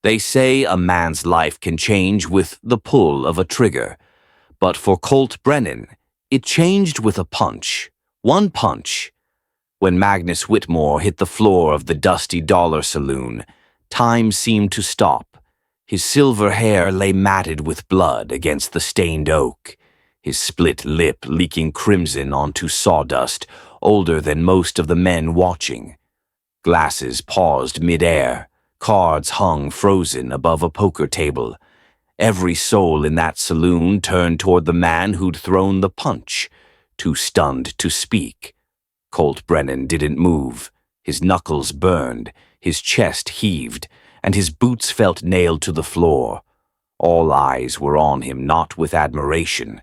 They say a man's life can change with the pull of a trigger, but for Colt Brennan, it changed with a punch. One punch. When Magnus Whitmore hit the floor of the Dusty Dollar Saloon, time seemed to stop. His silver hair lay matted with blood against the stained oak, his split lip leaking crimson onto sawdust, older than most of the men watching. Glasses paused mid-air, cards hung frozen above a poker table. Every soul in that saloon turned toward the man who'd thrown the punch, too stunned to speak. Colt Brennan didn't move. His knuckles burned, his chest heaved, and his boots felt nailed to the floor. All eyes were on him, not with admiration,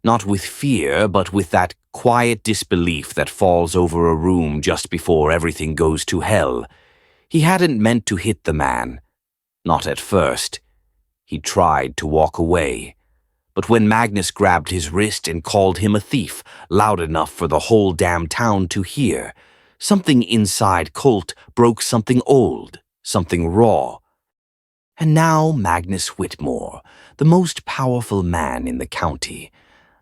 not with fear, but with that quiet disbelief that falls over a room just before everything goes to hell. He hadn't meant to hit the man. Not at first. He tried to walk away. But when Magnus grabbed his wrist and called him a thief, loud enough for the whole damn town to hear, something inside Colt broke something old, something raw. And now Magnus Whitmore, the most powerful man in the county,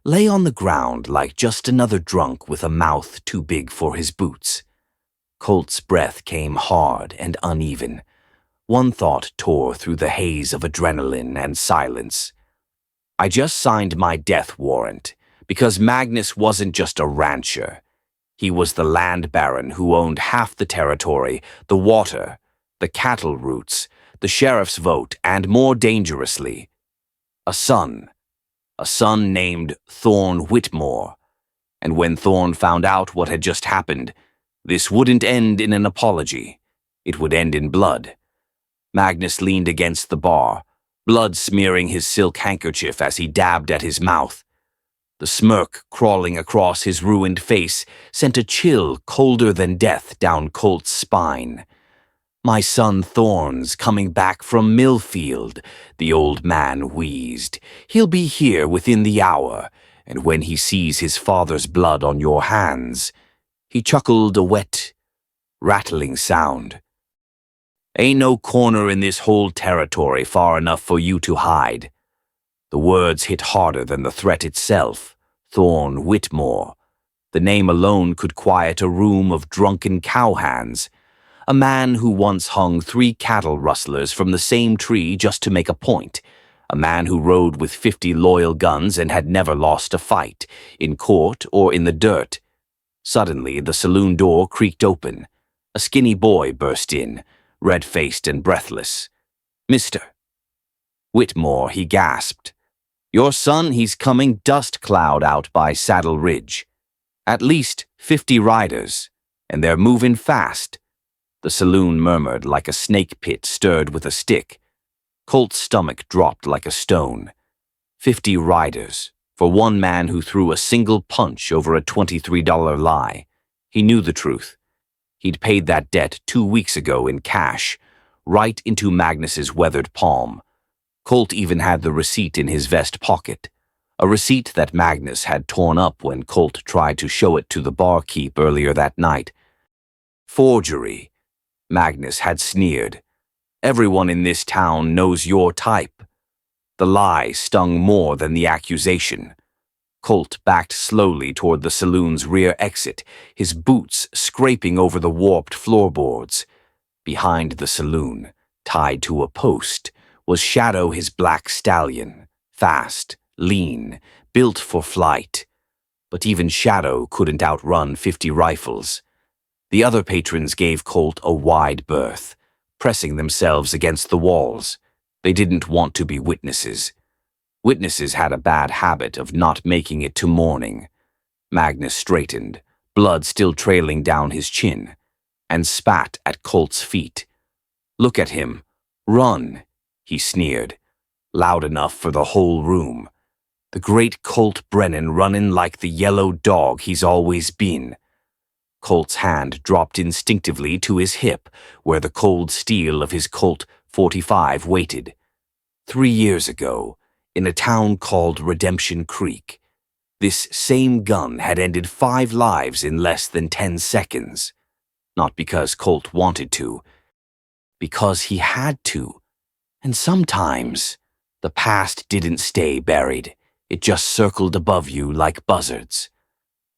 lay on the ground like just another drunk with a mouth too big for his boots. Colt's breath came hard and uneven. One thought tore through the haze of adrenaline and silence. I just signed my death warrant, because Magnus wasn't just a rancher. He was the land baron who owned half the territory, the water, the cattle routes, the sheriff's vote, and more dangerously, a son. A son named Thorne Whitmore. And when Thorne found out what had just happened, this wouldn't end in an apology. It would end in blood. Magnus leaned against the bar, blood smearing his silk handkerchief as he dabbed at his mouth. The smirk crawling across his ruined face sent a chill colder than death down Colt's spine. "My son Thorne's coming back from Millfield," the old man wheezed. "He'll be here within the hour, and when he sees his father's blood on your hands..." He chuckled a wet, rattling sound. "Ain't no corner in this whole territory far enough for you to hide." The words hit harder than the threat itself. Thorne Whitmore. The name alone could quiet a room of drunken cowhands. A man who once hung 3 cattle rustlers from the same tree just to make a point. A man who rode with 50 loyal guns and had never lost a fight, in court or in the dirt. Suddenly, the saloon door creaked open. A skinny boy burst in, red-faced and breathless. "Mr. Whitmore," he gasped. "Your son, he's coming dust cloud out by Saddle Ridge. At least 50 riders, and they're moving fast." The saloon murmured like a snake pit stirred with a stick. Colt's stomach dropped like a stone. 50 riders, for one man who threw a single punch over a $23 lie. He knew the truth. He'd paid that debt 2 weeks ago in cash, right into Magnus's weathered palm. Colt even had the receipt in his vest pocket, a receipt that Magnus had torn up when Colt tried to show it to the barkeep earlier that night. Forgery. Magnus had sneered. "Everyone in this town knows your type." The lie stung more than the accusation. Colt backed slowly toward the saloon's rear exit, his boots scraping over the warped floorboards. Behind the saloon, tied to a post, was Shadow, his black stallion, fast, lean, built for flight. But even Shadow couldn't outrun 50 rifles. The other patrons gave Colt a wide berth, pressing themselves against the walls. They didn't want to be witnesses. Witnesses had a bad habit of not making it to morning. Magnus straightened, blood still trailing down his chin, and spat at Colt's feet. "Look at him. Run," he sneered, loud enough for the whole room. The great Colt Brennan running like the yellow dog he's always been. Colt's hand dropped instinctively to his hip, where the cold steel of his Colt 45 waited. 3 years ago, in a town called Redemption Creek, this same gun had ended 5 lives in less than 10 seconds. Not because Colt wanted to, because he had to. And sometimes, the past didn't stay buried. It just circled above you like buzzards.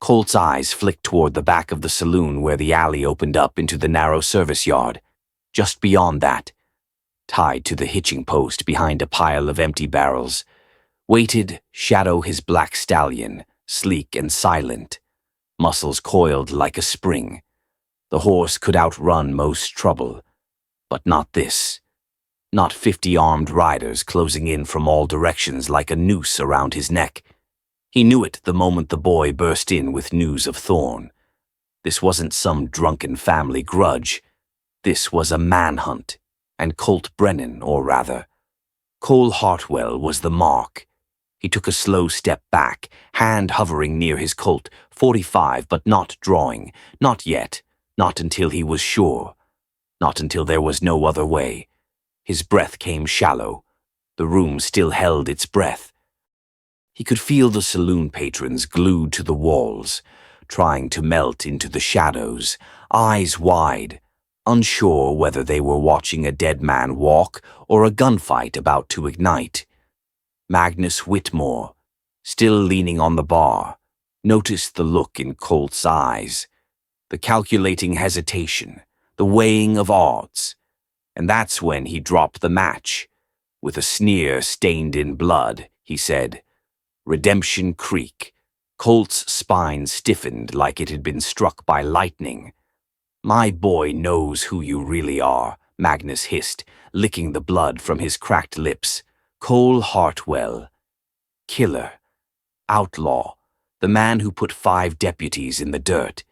Colt's eyes flicked toward the back of the saloon where the alley opened up into the narrow service yard. Just beyond that, tied to the hitching post behind a pile of empty barrels, waited Shadow his black stallion, sleek and silent, muscles coiled like a spring. The horse could outrun most trouble, but not this. Not 50 armed riders closing in from all directions like a noose around his neck. He knew it the moment the boy burst in with news of Thorne. This wasn't some drunken family grudge. This was a manhunt, and Colt Brennan, or rather, Cole Hartwell was the mark. He took a slow step back, hand hovering near his Colt, 45 but not drawing, not yet, not until he was sure, not until there was no other way. His breath came shallow. The room still held its breath. He could feel the saloon patrons glued to the walls, trying to melt into the shadows, eyes wide, unsure whether they were watching a dead man walk or a gunfight about to ignite. Magnus Whitmore, still leaning on the bar, noticed the look in Colt's eyes, the calculating hesitation, the weighing of odds, and that's when he dropped the match. With a sneer stained in blood, he said, "Redemption Creek." Colt's spine stiffened like it had been struck by lightning. "My boy knows who you really are," Magnus hissed, licking the blood from his cracked lips. "Cole Hartwell. Killer. Outlaw. The man who put 5 deputies in the dirt.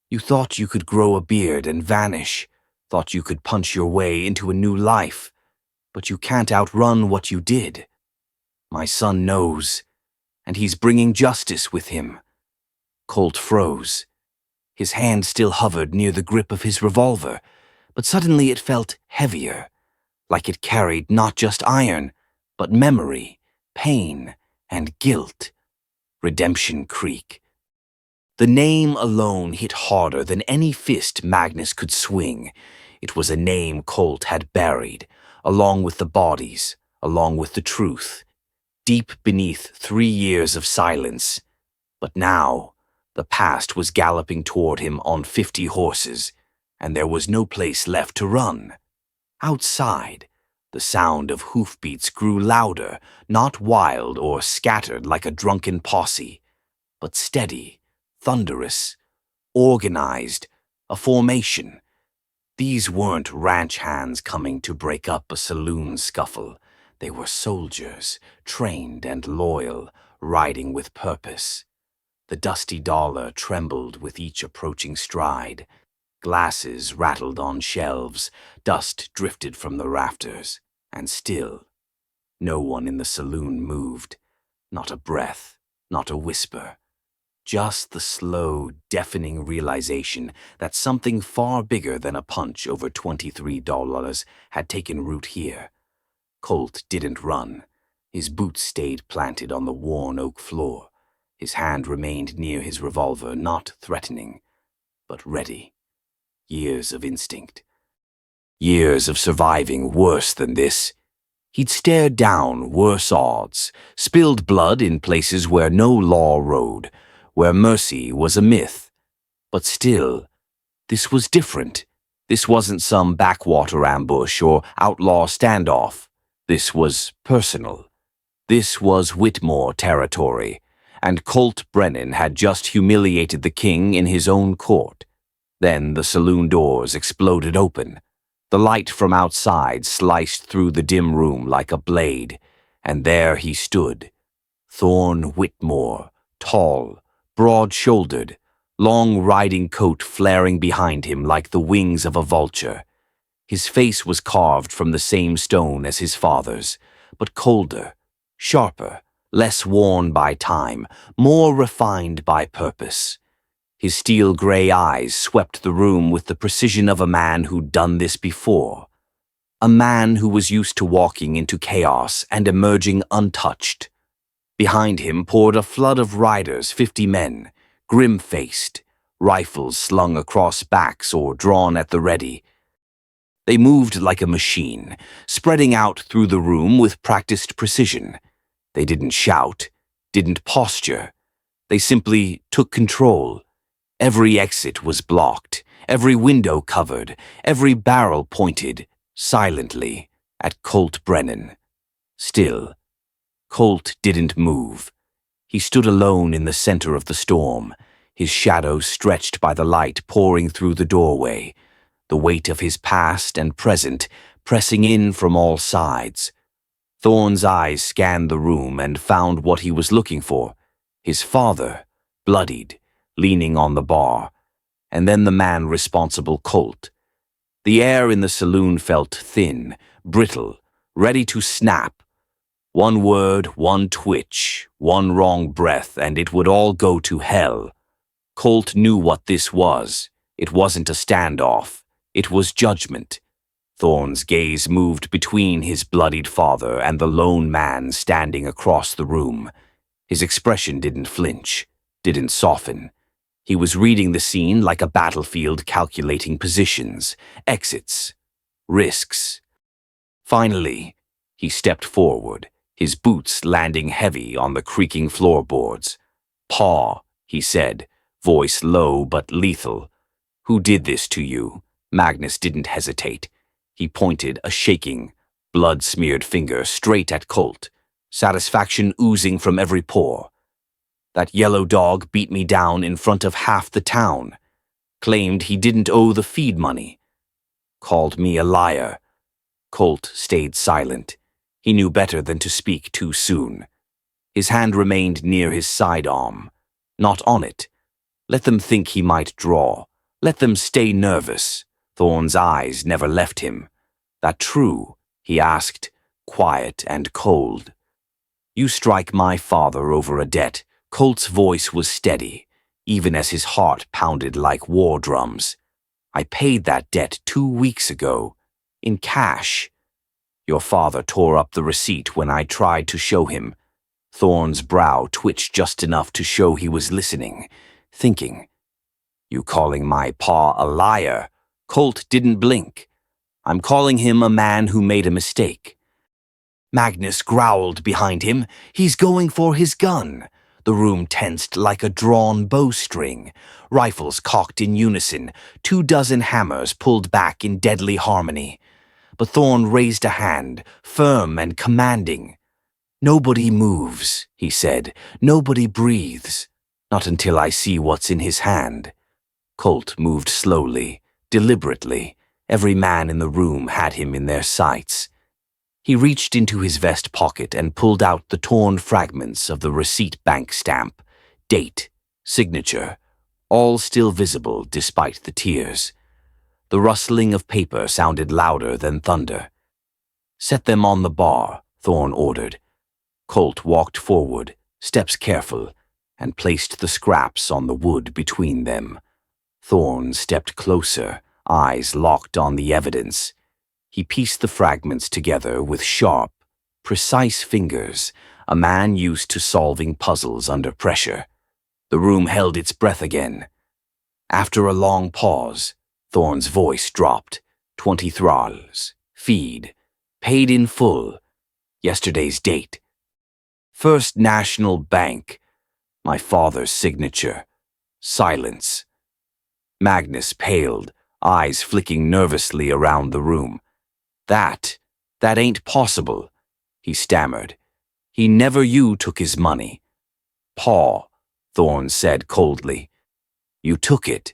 You thought you could grow a beard and vanish, thought you could punch your way into a new life, but you can't outrun what you did. My son knows, and he's bringing justice with him." Colt froze. His hand still hovered near the grip of his revolver, but suddenly it felt heavier, like it carried not just iron, but memory, pain, and guilt. Redemption Creek. The name alone hit harder than any fist Magnus could swing. It was a name Colt had buried, along with the bodies, along with the truth, deep beneath 3 years of silence. But now, the past was galloping toward him on 50 horses, and there was no place left to run. Outside, the sound of hoofbeats grew louder, not wild or scattered like a drunken posse, but steady, thunderous, organized, a formation. These weren't ranch hands coming to break up a saloon scuffle. They were soldiers, trained and loyal, riding with purpose. The dusty dollar trembled with each approaching stride. Glasses rattled on shelves, dust drifted from the rafters, and still, no one in the saloon moved. Not a breath, not a whisper. Just the slow, deafening realization that something far bigger than a punch over $23 had taken root here. Colt didn't run. His boots stayed planted on the worn oak floor. His hand remained near his revolver, not threatening, but ready. Years of instinct. Years of surviving worse than this. He'd stared down worse odds, spilled blood in places where no law rode, where mercy was a myth. But still, this was different. This wasn't some backwater ambush or outlaw standoff. This was personal. This was Whitmore territory, and Colt Brennan had just humiliated the king in his own court. Then the saloon doors exploded open. The light from outside sliced through the dim room like a blade, and there he stood. Thorne Whitmore, tall, broad-shouldered, long riding coat flaring behind him like the wings of a vulture. His face was carved from the same stone as his father's, but colder, sharper, less worn by time, more refined by purpose. His steel-gray eyes swept the room with the precision of a man who'd done this before. A man who was used to walking into chaos and emerging untouched. Behind him poured a flood of riders, 50 men, grim-faced, rifles slung across backs or drawn at the ready. They moved like a machine, spreading out through the room with practiced precision. They didn't shout, didn't posture. They simply took control. Every exit was blocked, every window covered, every barrel pointed, silently, at Colt Brennan. Still, Colt didn't move. He stood alone in the center of the storm, his shadow stretched by the light pouring through the doorway, the weight of his past and present pressing in from all sides. Thorne's eyes scanned the room and found what he was looking for, his father, bloodied, leaning on the bar, and then the man responsible, Colt. The air in the saloon felt thin, brittle, ready to snap. One word, one twitch, one wrong breath, and it would all go to hell. Colt knew what this was. It wasn't a standoff. It was judgment. Thorne's gaze moved between his bloodied father and the lone man standing across the room. His expression didn't flinch, didn't soften. He was reading the scene like a battlefield, calculating positions, exits, risks. Finally, he stepped forward, his boots landing heavy on the creaking floorboards. "Pa," he said, voice low but lethal. "Who did this to you?" Magnus didn't hesitate. He pointed a shaking, blood-smeared finger straight at Colt, satisfaction oozing from every pore. "That yellow dog beat me down in front of half the town. Claimed he didn't owe the feed money. Called me a liar." Colt stayed silent. He knew better than to speak too soon. His hand remained near his sidearm, not on it. Let them think he might draw. Let them stay nervous. Thorne's eyes never left him. "That true?" he asked, quiet and cold. "You strike my father over a debt." Colt's voice was steady, even as his heart pounded like war drums. "I paid that debt 2 weeks ago, in cash." Your father tore up the receipt when I tried to show him. Thorne's brow twitched just enough to show he was listening, thinking. "You calling my pa a liar?" Colt didn't blink. "I'm calling him a man who made a mistake." Magnus growled behind him. "He's going for his gun." The room tensed like a drawn bowstring. Rifles cocked in unison, 24 hammers pulled back in deadly harmony. But Thorne raised a hand, firm and commanding. "Nobody moves," he said. "Nobody breathes. Not until I see what's in his hand." Colt moved slowly, deliberately. Every man in the room had him in their sights. He reached into his vest pocket and pulled out the torn fragments of the receipt bank stamp, date, signature, all still visible despite the tears. The rustling of paper sounded louder than thunder. "Set them on the bar," Thorne ordered. Colt walked forward, steps careful, and placed the scraps on the wood between them. Thorne stepped closer, eyes locked on the evidence. He pieced the fragments together with sharp, precise fingers, a man used to solving puzzles under pressure. The room held its breath again. After a long pause, Thorne's voice dropped. 20 thralls, feed, paid in full, yesterday's date. First National Bank, my father's signature. Silence. Magnus paled, eyes flicking nervously around the room. That ain't possible," he stammered. "He never you took his money." "Pa," Thorne said coldly. "You took it.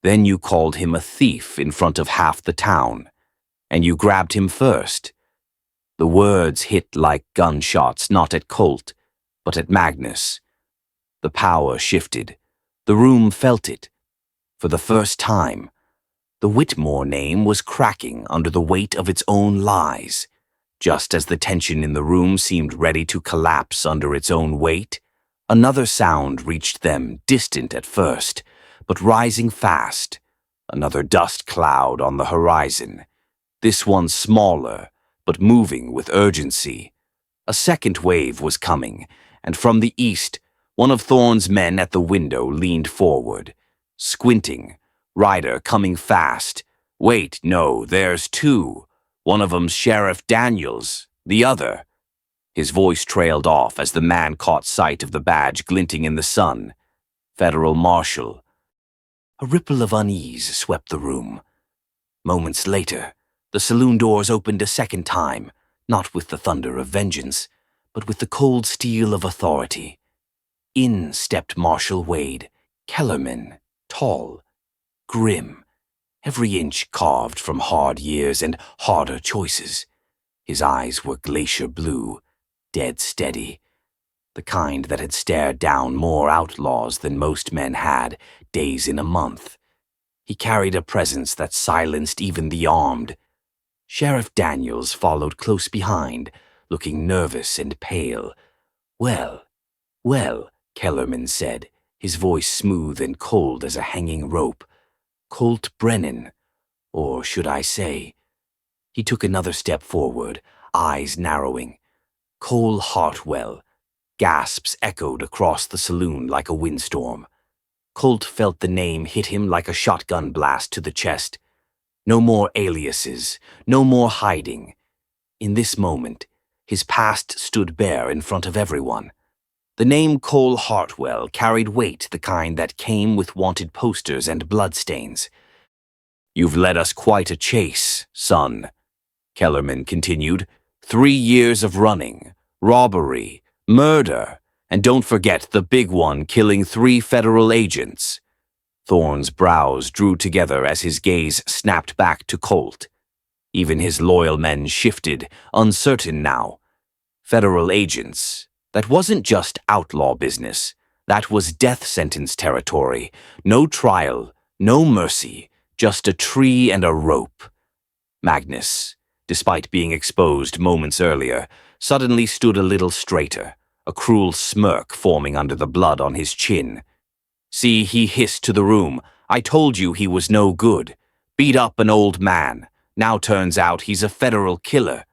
Then you called him a thief in front of half the town. And you grabbed him first." The words hit like gunshots, not at Colt, but at Magnus. The power shifted. The room felt it. For the first time, the Whitmore name was cracking under the weight of its own lies. Just as the tension in the room seemed ready to collapse under its own weight, another sound reached them, distant at first, but rising fast. Another dust cloud on the horizon. This one smaller, but moving with urgency. A second wave was coming, and from the east, one of Thorne's men at the window leaned forward, squinting, rider coming fast, Wait, no, there's two. One of 'em's Sheriff Daniels, the other. His voice trailed off as the man caught sight of the badge glinting in the sun. Federal Marshal. A ripple of unease swept the room. Moments later, the saloon doors opened a second time, not with the thunder of vengeance, but with the cold steel of authority. In stepped Marshal Wade, Kellerman, tall, grim, every inch carved from hard years and harder choices. His eyes were glacier blue, dead steady, the kind that had stared down more outlaws than most men had, days in a month. He carried a presence that silenced even the armed. Sheriff Daniels followed close behind, looking nervous and pale. Well, Kellerman said, his voice smooth and cold as a hanging rope. Colt Brennan, or should I say? He took another step forward, eyes narrowing. Cole Hartwell. Gasps echoed across the saloon like a windstorm. Colt felt the name hit him like a shotgun blast to the chest. No more aliases, no more hiding. In this moment, his past stood bare in front of everyone. The name Cole Hartwell carried weight, the kind that came with wanted posters and bloodstains. "You've led us quite a chase, son," Kellerman continued. 3 years of running, robbery, murder, and don't forget the big one killing 3 federal agents. Thorne's brows drew together as his gaze snapped back to Colt. Even his loyal men shifted, uncertain now. Federal agents. That wasn't just outlaw business. That was death sentence territory. No trial, no mercy, just a tree and a rope. Magnus, despite being exposed moments earlier, suddenly stood a little straighter, a cruel smirk forming under the blood on his chin. "See," he hissed to the room, "I told you he was no good. Beat up an old man. Now turns out he's a federal killer."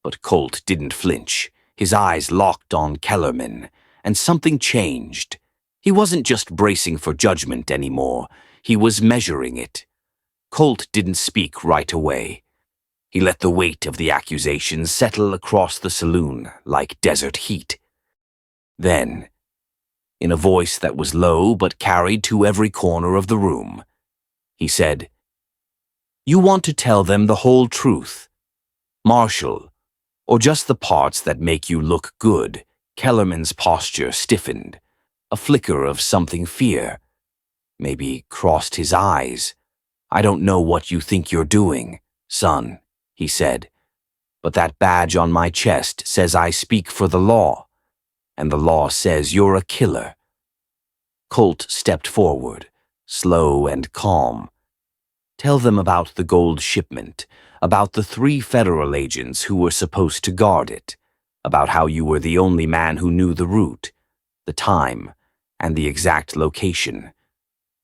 But Colt didn't flinch. His eyes locked on Kellerman, and something changed. He wasn't just bracing for judgment anymore. He was measuring it. Colt didn't speak right away. He let the weight of the accusations settle across the saloon like desert heat. Then, in a voice that was low but carried to every corner of the room, he said, "You want to tell them the whole truth, Marshal, or just the parts that make you look good?" Kellerman's posture stiffened, a flicker of something fear. Maybe crossed his eyes. "I don't know what you think you're doing, son," he said, "but that badge on my chest says I speak for the law, and the law says you're a killer." Colt stepped forward, slow and calm. "Tell them about the gold shipment, about the 3 federal agents who were supposed to guard it, about how you were the only man who knew the route, the time, and the exact location."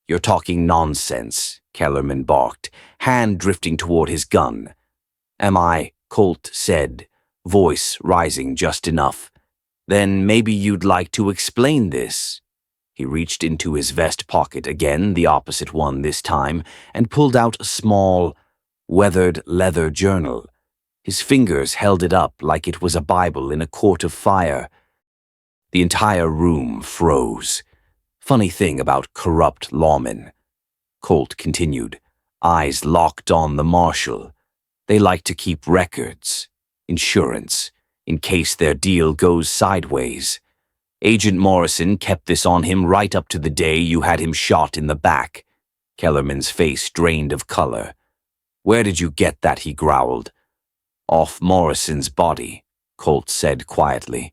"You're talking nonsense," Kellerman barked, hand drifting toward his gun. "Am I?" Colt said, voice rising just enough. "Then maybe you'd like to explain this." He reached into his vest pocket again, the opposite one this time, and pulled out a small, weathered leather journal. His fingers held it up like it was a Bible in a court of fire. The entire room froze. Funny thing about corrupt lawmen. Colt continued, eyes locked on the marshal. They like to keep records, insurance, in case their deal goes sideways. Agent Morrison kept this on him right up to the day you had him shot in the back. Kellerman's face drained of color. "Where did you get that?" he growled. "Off Morrison's body," Colt said quietly.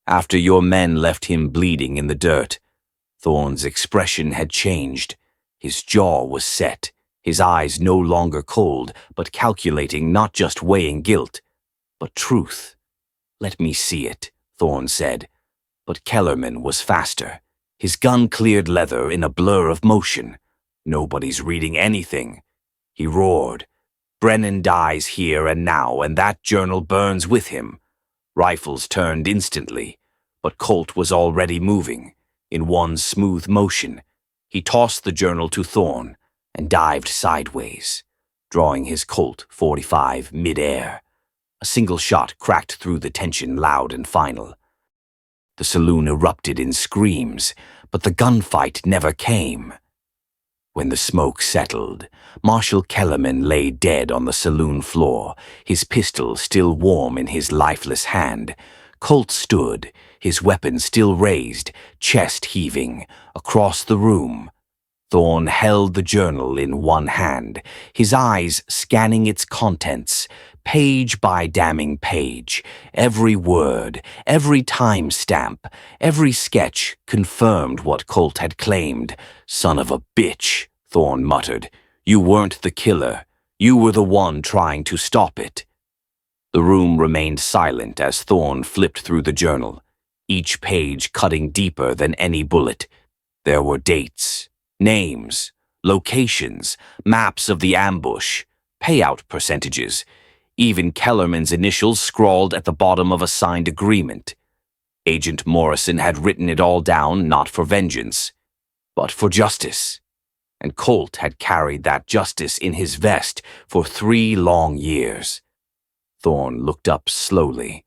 "After your men left him bleeding in the dirt." Thorne's expression had changed. His jaw was set, his eyes no longer cold, but calculating, not just weighing guilt, but truth. "Let me see it," Thorne said. But Kellerman was faster. His gun cleared leather in a blur of motion. "Nobody's reading anything." He roared. "Brennan dies here and now, and that journal burns with him." Rifles turned instantly, but Colt was already moving. In one smooth motion, he tossed the journal to Thorne and dived sideways. drawing his Colt .45 mid-air. A single shot cracked through the tension, loud and final. The saloon erupted in screams, but the gunfight never came. When the smoke settled, Marshal Kellerman lay dead on the saloon floor, his pistol still warm in his lifeless hand. Colt stood, his weapon still raised, chest heaving, across the room. Thorne held the journal in one hand, his eyes scanning its contents, page by damning page. Every word, every time stamp, every sketch confirmed what Colt had claimed. "Son of a bitch," Thorne muttered. "You weren't the killer. You were the one trying to stop it." The room remained silent as Thorne flipped through the journal, each page cutting deeper than any bullet. There were dates, names, locations, maps of the ambush, payout percentages, even Kellerman's initials scrawled at the bottom of a signed agreement. Agent Morrison had written it all down not for vengeance, but for justice. And Colt had carried that justice in his vest for 3 long years. Thorne looked up slowly,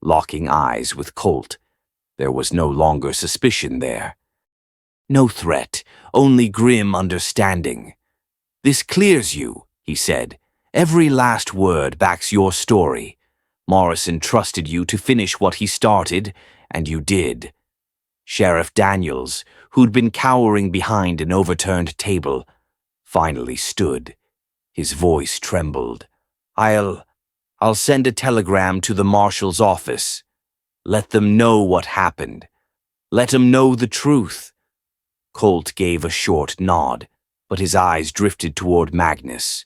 locking eyes with Colt. There was no longer suspicion there. No threat, only grim understanding. "This clears you," he said. "Every last word backs your story. Morrison trusted you to finish what he started, and you did." Sheriff Daniels, who'd been cowering behind an overturned table, finally stood. His voice trembled. I'll send a telegram to the marshal's office. Let them know what happened. Let them know the truth." Colt gave a short nod, but his eyes drifted toward Magnus,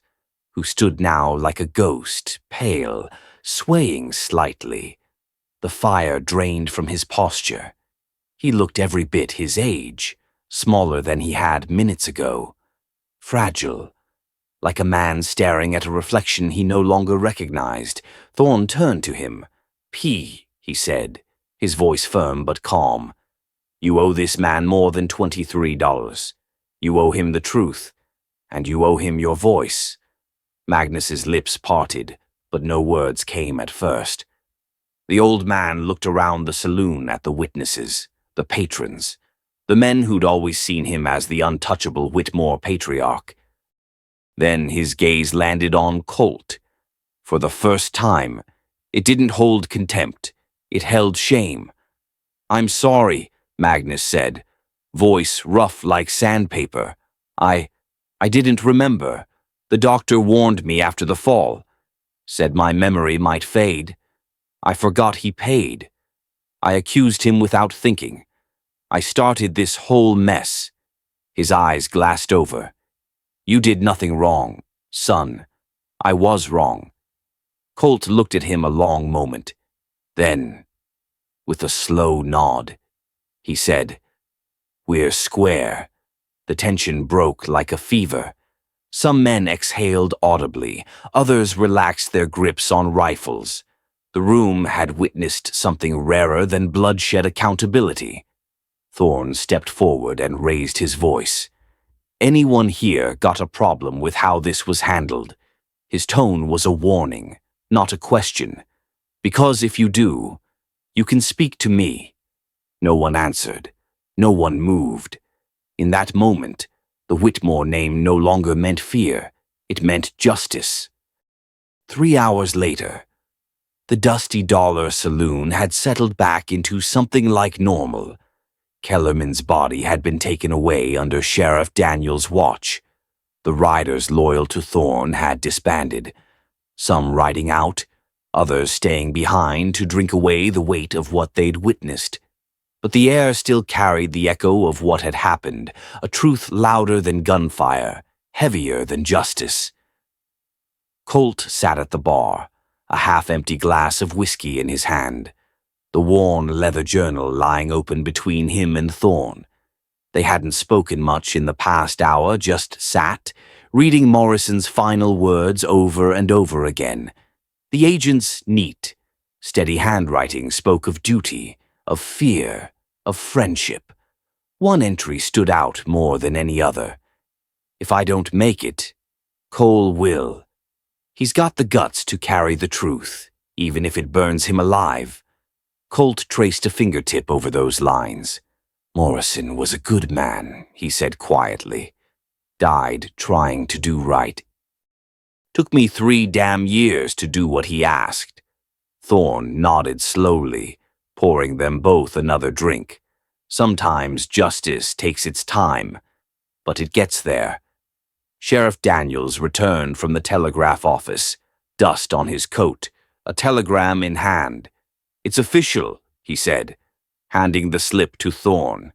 who stood now like a ghost, pale, swaying slightly. The fire drained from his posture. He looked every bit his age, smaller than he had minutes ago. Fragile, like a man staring at a reflection he no longer recognized. Thorne turned to him. "P," he said, his voice firm but calm. "You owe this man more than $23. You owe him the truth, and you owe him your voice." Magnus's lips parted, but no words came at first. The old man looked around the saloon at the witnesses, the patrons, the men who'd always seen him as the untouchable Whitmore patriarch. Then his gaze landed on Colt. For the first time, it didn't hold contempt. It held shame. "I'm sorry," Magnus said, voice rough like sandpaper. I didn't remember. The doctor warned me after the fall. Said my memory might fade. I forgot he paid. I accused him without thinking. I started this whole mess." His eyes glassed over. "You did nothing wrong, son. I was wrong." Colt looked at him a long moment. Then, with a slow nod, he said, "We're square." The tension broke like a fever. Some men exhaled audibly, others relaxed their grips on rifles. The room had witnessed something rarer than bloodshed accountability. Thorne stepped forward and raised his voice. "Anyone here got a problem with how this was handled?" His tone was a warning, not a question. "Because if you do, you can speak to me." No one answered. No one moved. In that moment, the Whitmore name no longer meant fear. It meant justice. 3 hours later, the Dusty Dollar Saloon had settled back into something like normal. Kellerman's body had been taken away under Sheriff Daniels' watch. The riders loyal to Thorne had disbanded, some riding out, others staying behind to drink away the weight of what they'd witnessed. But the air still carried the echo of what had happened, a truth louder than gunfire, heavier than justice. Colt sat at the bar, a half-empty glass of whiskey in his hand, the worn leather journal lying open between him and Thorne. They hadn't spoken much in the past hour, just sat, reading Morrison's final words over and over again. The agent's neat, steady handwriting spoke of duty, of fear, of friendship. One entry stood out more than any other. "If I don't make it, Cole will." He's got the guts to carry the truth, even if it burns him alive. Colt traced a fingertip over those lines. Morrison was a good man, he said quietly. Died trying to do right. Took me 3 damn years to do what he asked. Thorne nodded slowly, pouring them both another drink. Sometimes justice takes its time, but it gets there. Sheriff Daniels returned from the telegraph office, dust on his coat, a telegram in hand. "It's official," he said, handing the slip to Thorne.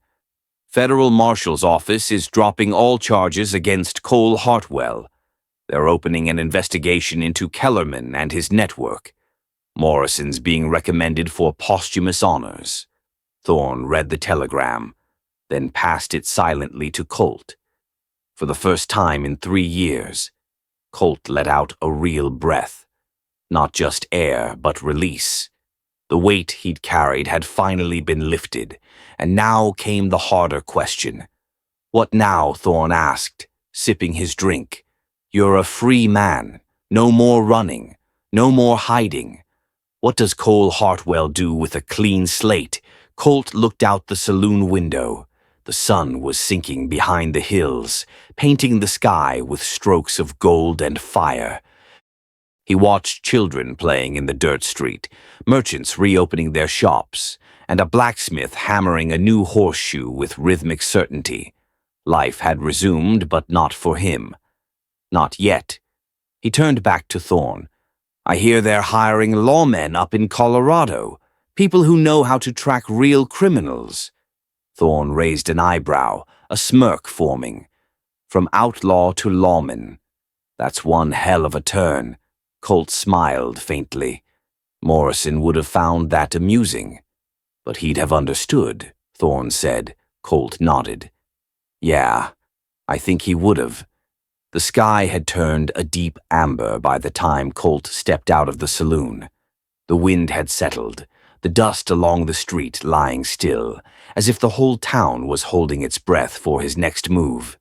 "Federal Marshal's office is dropping all charges against Cole Hartwell. They're opening an investigation into Kellerman and his network. Morrison's being recommended for posthumous honors." Thorne read the telegram, then passed it silently to Colt. For the first time in 3 years, Colt let out a real breath. Not just air, but release. The weight he'd carried had finally been lifted, and now came the harder question. "What now?" Thorne asked, sipping his drink. "You're a free man. No more running. No more hiding. What does Cole Hartwell do with a clean slate?" Colt looked out the saloon window. The sun was sinking behind the hills, painting the sky with strokes of gold and fire. He watched children playing in the dirt street, merchants reopening their shops, and a blacksmith hammering a new horseshoe with rhythmic certainty. Life had resumed, but not for him. Not yet. He turned back to Thorne. "I hear they're hiring lawmen up in Colorado, people who know how to track real criminals." Thorne raised an eyebrow, a smirk forming. "From outlaw to lawman. That's one hell of a turn." Colt smiled faintly. Morrison would have found that amusing. "But he'd have understood," Thorne said. Colt nodded. "Yeah, I think he would have." The sky had turned a deep amber by the time Colt stepped out of the saloon. The wind had settled, the dust along the street lying still, as if the whole town was holding its breath for his next move.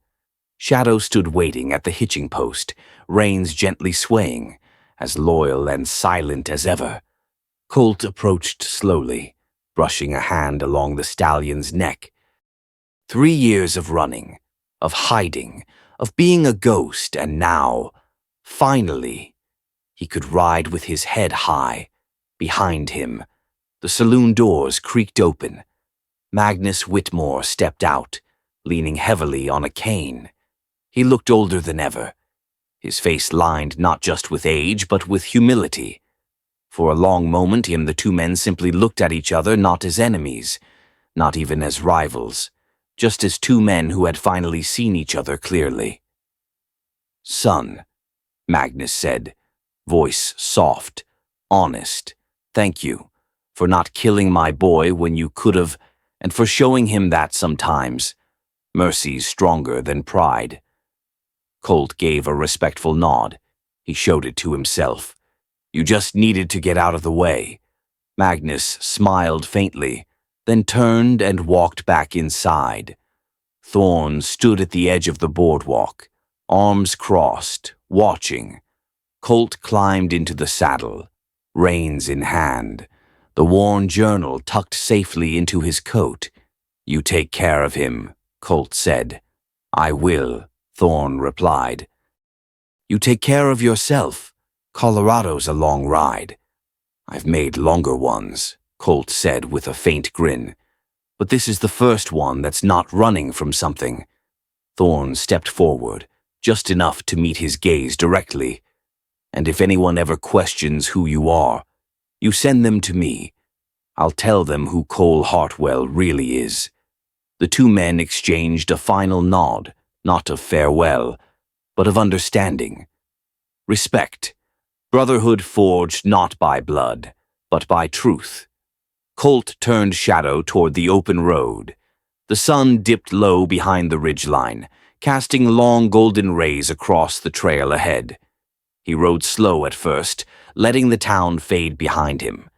Shadow stood waiting at the hitching post, reins gently swaying, as loyal and silent as ever. Colt approached slowly, brushing a hand along the stallion's neck. 3 years of running, of hiding, of being a ghost, and now, finally, he could ride with his head high. Behind him, the saloon doors creaked open. Magnus Whitmore stepped out, leaning heavily on a cane. He looked older than ever, his face lined not just with age, but with humility. For a long moment, the 2 men simply looked at each other not as enemies, not even as rivals, just as 2 men who had finally seen each other clearly. "Son," Magnus said, voice soft, honest. "Thank you for not killing my boy when you could have, and for showing him that sometimes. Mercy's stronger than pride." Colt gave a respectful nod. He showed it to himself. "You just needed to get out of the way." Magnus smiled faintly, then turned and walked back inside. Thorne stood at the edge of the boardwalk, arms crossed, watching. Colt climbed into the saddle, reins in hand, the worn journal tucked safely into his coat. "You take care of him," Colt said. "I will," Thorne replied. "You take care of yourself. Colorado's a long ride." "I've made longer ones," Colt said with a faint grin. "But this is the first one that's not running from something." Thorne stepped forward, just enough to meet his gaze directly. "And if anyone ever questions who you are, you send them to me. I'll tell them who Cole Hartwell really is." The 2 men exchanged a final nod, not of farewell, but of understanding. Respect. Brotherhood forged not by blood, but by truth. Colt turned Shadow toward the open road. The sun dipped low behind the ridgeline, casting long golden rays across the trail ahead. He rode slow at first, letting the town fade behind him.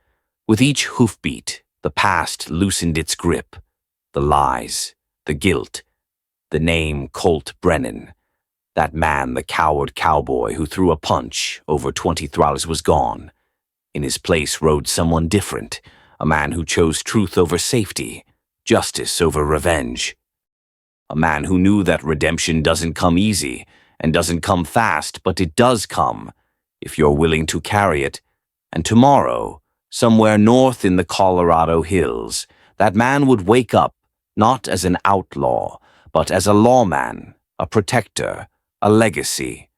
With each hoofbeat, the past loosened its grip. The lies, the guilt, the name Colt Brennan. That man, the coward cowboy who threw a punch over 20 thralls, was gone. In his place rode someone different, a man who chose truth over safety, justice over revenge. A man who knew that redemption doesn't come easy and doesn't come fast, but it does come if you're willing to carry it. And tomorrow, somewhere north in the Colorado hills, that man would wake up not as an outlaw, but as a lawman, a protector, a legacy.